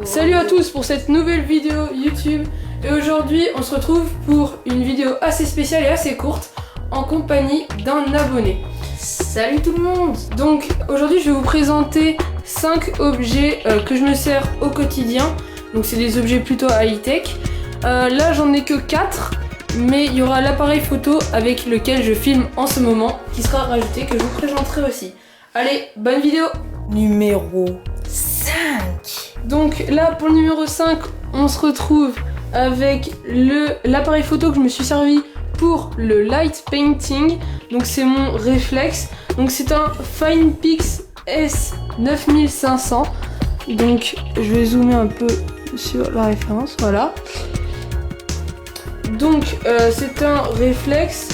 Salut à tous pour cette nouvelle vidéo YouTube. Et aujourd'hui on se retrouve pour une vidéo assez spéciale et assez courte en compagnie d'un abonné. Salut tout le monde. Donc aujourd'hui je vais vous présenter 5 objets que je me sers au quotidien. Donc c'est des objets plutôt high-tech. Là j'en ai que 4, mais il y aura l'appareil photo avec lequel je filme en ce moment qui sera rajouté, que je vous présenterai aussi. Allez, bonne vidéo. Numéro 5. Donc là pour le numéro 5 on se retrouve avec l'appareil photo que je me suis servi pour le light painting. Donc c'est mon réflexe. Donc c'est un Finepix S9500. Donc je vais zoomer un peu sur la référence, voilà. Donc c'est un réflexe.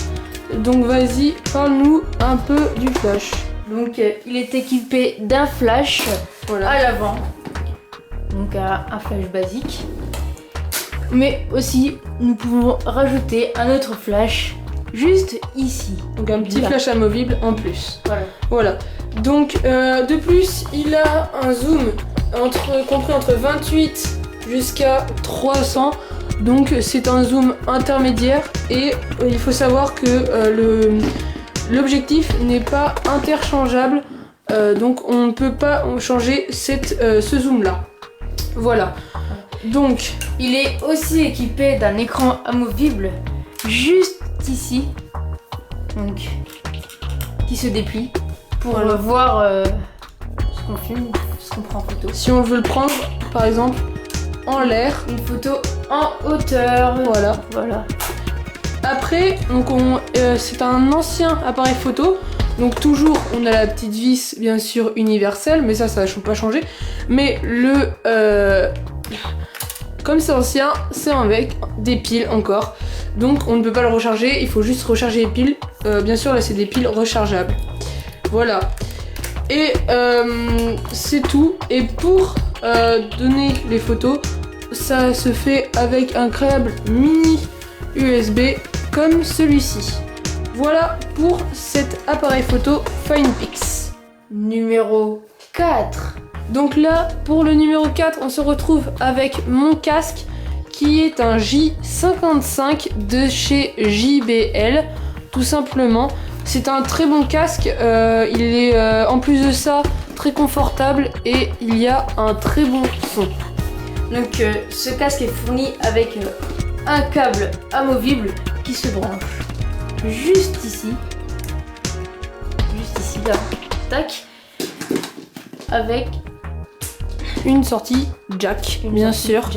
Donc vas-y, parle-nous un peu du flash. Donc il est équipé d'un flash à l'avant. Donc un flash basique. Mais aussi nous pouvons rajouter un autre flash juste ici. Donc un petit flash amovible en plus. Voilà. Donc de plus il a un zoom compris entre 28 jusqu'à 300. Donc c'est un zoom intermédiaire et il faut savoir que l'objectif n'est pas interchangeable. Donc on ne peut pas changer ce zoom là. Voilà. Donc il est aussi équipé d'un écran amovible juste ici. Donc qui se déplie pour voir ce qu'on filme, ce qu'on prend en photo. Si on veut le prendre par exemple en l'air, une photo en hauteur. Voilà. Après, donc c'est un ancien appareil photo. Donc toujours, on a la petite vis bien sûr universelle, mais ça va pas changer. Mais comme c'est ancien, c'est avec des piles encore. Donc on ne peut pas le recharger, il faut juste recharger les piles. Bien sûr là c'est des piles rechargeables. Voilà. Et c'est tout. Et pour donner les photos, ça se fait avec un câble mini USB comme celui-ci. Voilà pour cet appareil photo Finepix. Numéro 4. Donc là, pour le numéro 4, on se retrouve avec mon casque qui est un J55 de chez JBL, tout simplement. C'est un très bon casque, il est en plus de ça très confortable et il y a un très bon son. Donc ce casque est fourni avec un câble amovible qui se branche juste ici là, tac, avec une sortie jack, bien sûr.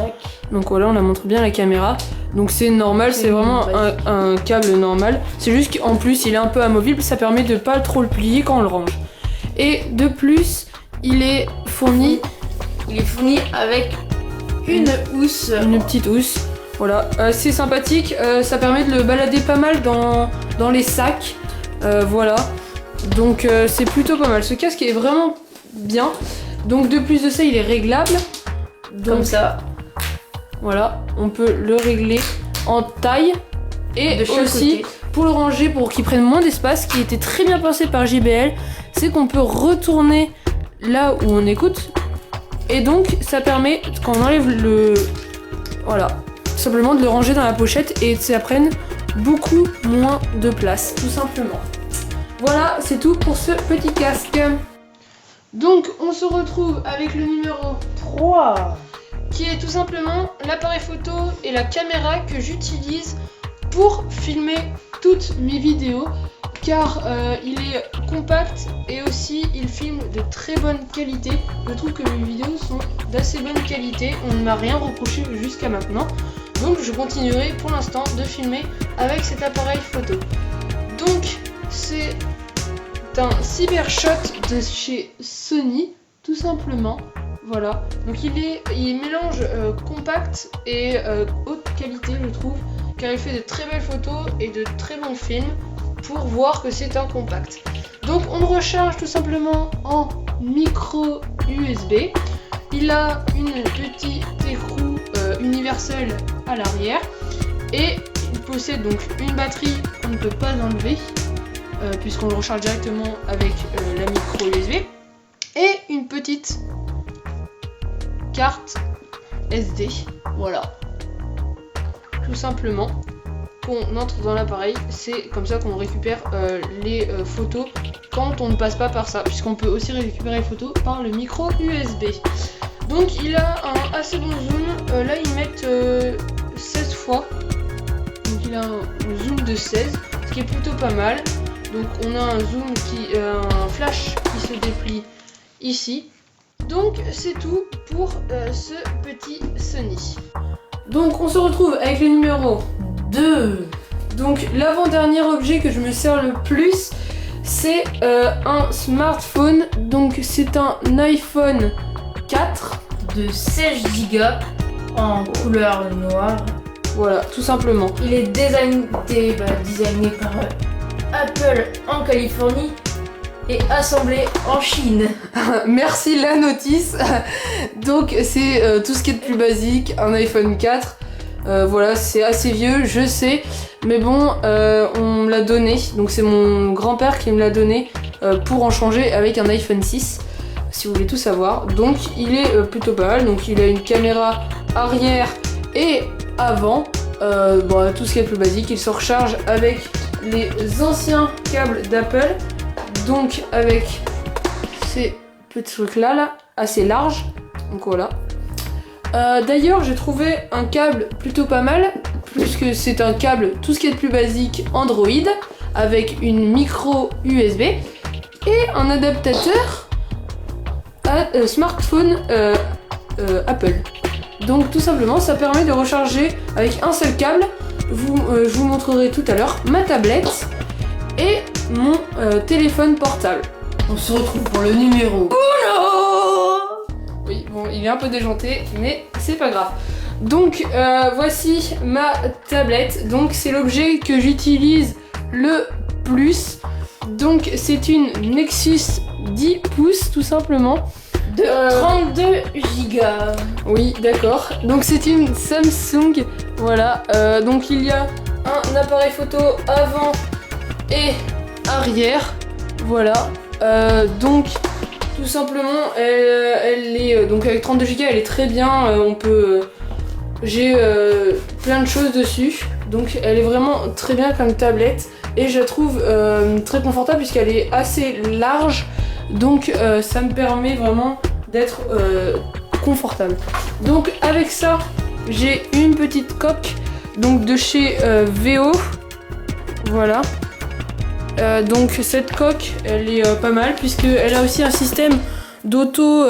Donc voilà, on la montre bien à la caméra. Donc c'est normal, c'est vraiment un câble normal. C'est juste qu'en plus il est un peu amovible, ça permet de pas trop le plier quand on le range. Et de plus, il est fourni avec une housse. Une petite housse. Voilà, c'est sympathique, ça permet de le balader pas mal dans les sacs. Voilà, donc c'est plutôt pas mal. Ce casque est vraiment bien. Donc de plus de ça, il est réglable. Donc, comme ça. Voilà, on peut le régler en taille. Et de chaque aussi, côté, pour le ranger, pour qu'il prenne moins d'espace, qui était très bien pensé par JBL, c'est qu'on peut retourner là où on écoute. Et donc, ça permet, quand on enlève voilà, simplement de le ranger dans la pochette et ça prenne beaucoup moins de place, tout simplement. Voilà, c'est tout pour ce petit casque. Donc, on se retrouve avec le numéro 3, qui est tout simplement l'appareil photo et la caméra que j'utilise pour filmer toutes mes vidéos, car il est compact et aussi il filme de très bonne qualité. Je trouve que mes vidéos sont d'assez bonne qualité, on ne m'a rien reproché jusqu'à maintenant. Donc je continuerai pour l'instant de filmer avec cet appareil photo. Donc c'est un Cybershot de chez Sony, tout simplement. Voilà, donc il mélange compact et haute qualité, je trouve, car il fait de très belles photos et de très bons films pour voir que c'est un compact. Donc on le recharge tout simplement en micro USB. Il a une petite écrou universelle à l'arrière et il possède donc une batterie qu'on ne peut pas enlever puisqu'on le recharge directement avec la micro USB et une petite carte SD. Voilà. Tout simplement. Qu'on entre dans l'appareil, c'est comme ça qu'on récupère les photos quand on ne passe pas par ça, puisqu'on peut aussi récupérer les photos par le micro USB. Donc il a un assez bon zoom, là ils mettent 16 fois, donc il a un zoom de 16, ce qui est plutôt pas mal. Donc on a un zoom un flash qui se déplie ici. Donc c'est tout pour ce petit Sony. Donc on se retrouve avec le numéro 2. Donc l'avant-dernier objet que je me sers le plus, c'est un smartphone. Donc c'est un iPhone 4 de 16 Go en couleur noire. Voilà, tout simplement. Il est designé par Apple en Californie et assemblé en Chine. Merci la notice. Donc c'est tout ce qui est de plus basique, un iPhone 4. Voilà, c'est assez vieux, je sais, mais bon, on me l'a donné, donc c'est mon grand-père qui me l'a donné pour en changer avec un iPhone 6, si vous voulez tout savoir. Donc il est plutôt pas mal, donc il a une caméra arrière et avant, bon, tout ce qui est plus basique. Il se recharge avec les anciens câbles d'Apple, donc avec ces petits trucs là, assez larges, donc voilà. D'ailleurs j'ai trouvé un câble plutôt pas mal, puisque c'est un câble tout ce qui est de plus basique Android, avec une micro USB et un adaptateur à smartphone Apple. Donc tout simplement ça permet de recharger avec un seul câble. Je vous montrerai tout à l'heure ma tablette et mon téléphone portable. On se retrouve pour le numéro 1. Oui, bon, il est un peu déjanté, mais c'est pas grave. Donc, voici ma tablette. Donc, c'est l'objet que j'utilise le plus. Donc, c'est une Nexus 10 pouces, tout simplement. De 32 Go. Oui, d'accord. Donc, c'est une Samsung. Voilà. Donc, il y a un appareil photo avant et arrière. Voilà. Donc... Tout simplement, elle est donc avec 32 Go, elle est très bien. J'ai plein de choses dessus, donc elle est vraiment très bien comme tablette et je la trouve très confortable puisqu'elle est assez large. Donc ça me permet vraiment d'être confortable. Donc avec ça, j'ai une petite coque donc de chez VO. Voilà. Donc cette coque elle est pas mal puisqu'elle a aussi un système d'auto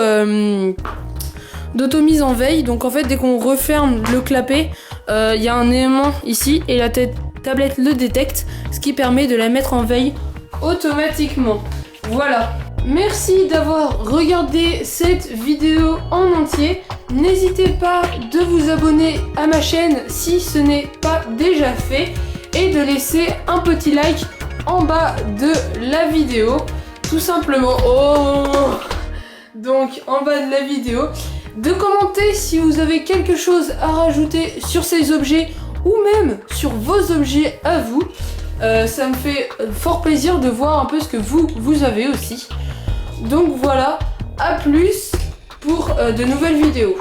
mise en veille. Donc en fait dès qu'on referme le clapet, il y a un aimant ici et la tablette le détecte, ce qui permet de la mettre en veille automatiquement. Voilà. Merci d'avoir regardé cette vidéo en entier. N'hésitez pas de vous abonner à ma chaîne si ce n'est pas déjà fait et de laisser un petit like en bas de la vidéo, tout simplement. Donc en bas de la vidéo, de commenter si vous avez quelque chose à rajouter sur ces objets ou même sur vos objets à vous. Ça me fait fort plaisir de voir un peu ce que vous avez aussi. Donc voilà, à plus pour de nouvelles vidéos.